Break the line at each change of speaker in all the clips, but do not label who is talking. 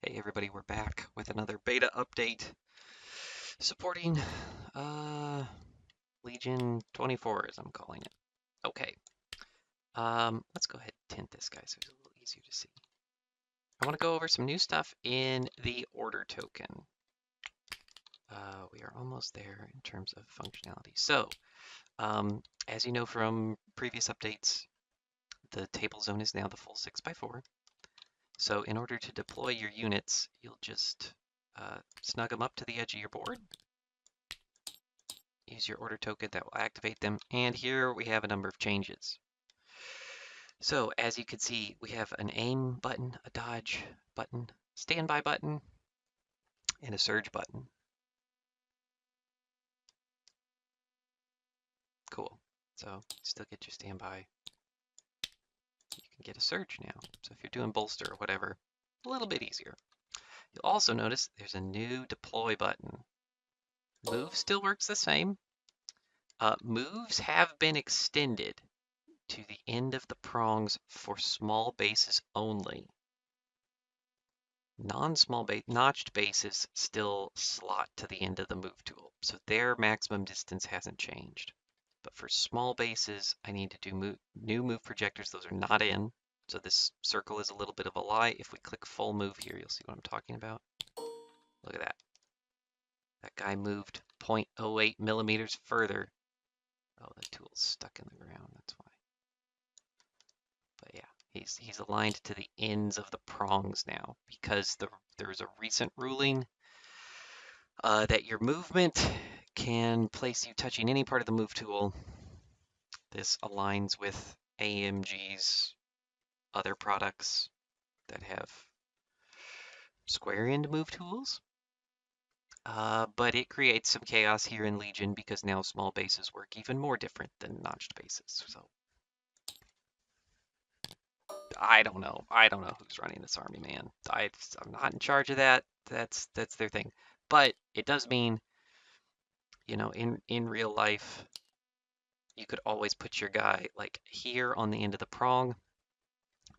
Hey everybody, we're back with another beta update supporting Legion 24 as I'm calling it. Okay, let's go ahead and tint this guy so it's a little easier to see. I want to go over some new stuff in the order token. We are almost there in terms of functionality. So, as you know from previous updates, the table zone is now the full 6x4. So in order to deploy your units, you'll just snug them up to the edge of your board. Use your order token that will activate them. And here we have a number of changes. So as you can see, we have an aim button, a dodge button, standby button, and a surge button. Cool. So still get your standby. You can get a surge now. So if you're doing bolster or whatever, a little bit easier. You'll also notice there's a new deploy button. Move still works the same. Moves have been extended to the end of the prongs for small bases only. Non-small notched bases still slot to the end of the move tool, so their maximum distance hasn't changed. But for small bases, I need to do new move projectors. Those are not in, so this circle is a little bit of a lie. If we click full move here, you'll see what I'm talking about. Look at that. That guy moved 0.08 millimeters further. Oh, the tool's stuck in the ground, that's why. But yeah, he's aligned to the ends of the prongs now because there's a recent ruling that your movement can place you touching any part of the move tool. This aligns with AMG's other products that have square end move tools. But it creates some chaos here in Legion because now small bases work even more different than notched bases. So I don't know. I don't know who's running this army, man. I'm not in charge of that. That's their thing. But it does mean, in real life, you could always put your guy like here on the end of the prong.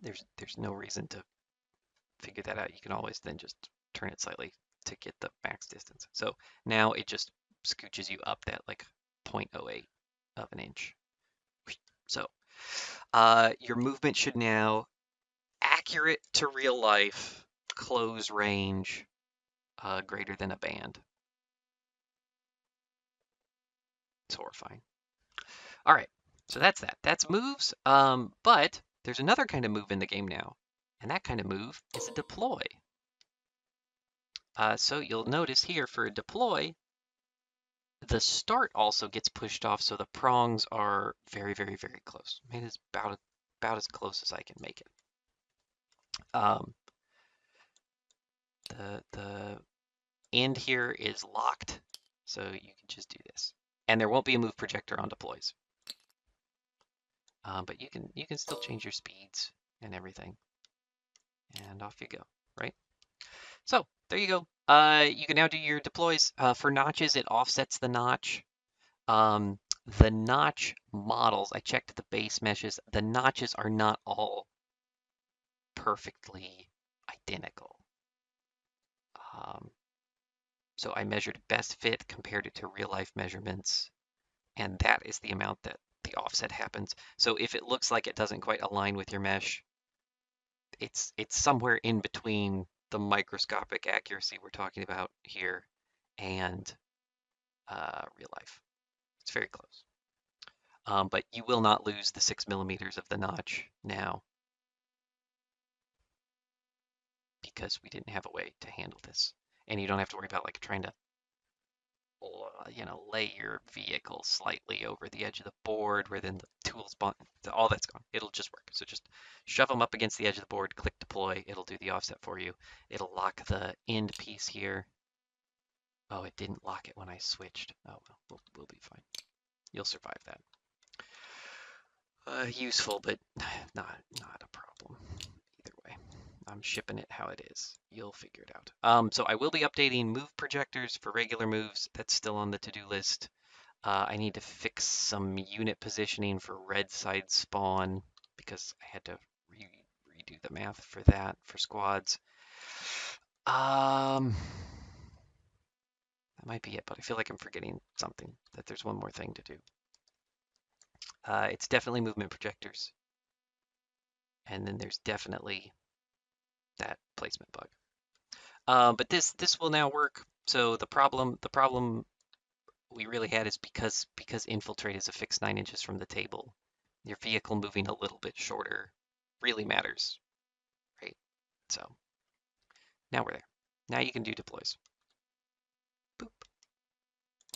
There's no reason to figure that out. You can always then just turn it slightly to get the max distance. So now it just scooches you up that like 0.08 of an inch. So your movement should now accurate to real life, close range, greater than a band. It's horrifying. All right, so that's that. That's moves. But there's another kind of move in the game now, and that kind of move is a deploy. So you'll notice here for a deploy, the start also gets pushed off, so the prongs are very, very, very close. It is about as close as I can make it. Um, the end here is locked, so you can just do this, and there won't be a move projector on deploys. But you can still change your speeds and everything, and off you go, right? So there you go. You can now do your deploys. For notches, it offsets the notch. The notch models, I checked the base meshes. The notches are not all perfectly identical. So I measured best fit, compared it to real life measurements, and that is the amount that the offset happens. So if it looks like it doesn't quite align with your mesh, it's somewhere in between the microscopic accuracy we're talking about here and real life. It's very close. But you will not lose the 6 millimeters of the notch now because we didn't have a way to handle this. And you don't have to worry about like trying to, lay your vehicle slightly over the edge of the board where then the tools, all that's gone. It'll just work. So just shove them up against the edge of the board, click deploy. It'll do the offset for you. It'll lock the end piece here. Oh, it didn't lock it when I switched. Oh, well, we'll be fine. You'll survive that. Useful, but not a problem. Either way, I'm shipping it how it is. You'll figure it out. So I will be updating move projectors for regular moves. That's still on the to-do list. I need to fix some unit positioning for red side spawn because I had to redo the math for that for squads. That might be it, but I feel like I'm forgetting something, that there's one more thing to do. It's definitely movement projectors. And then there's definitely that placement bug. But this will now work. So the problem we really had is because infiltrate is a fixed 9 inches from the table, your vehicle moving a little bit shorter really matters, right? So now we're there. Now you can do deploys. Boop.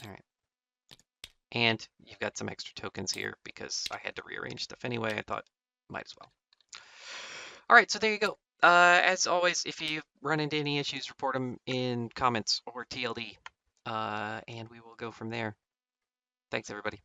All right. And you've got some extra tokens here because I had to rearrange stuff anyway. I thought might as well. All right, so there you go. As always, if you run into any issues, report them in comments or TLD, and we will go from there. Thanks, everybody.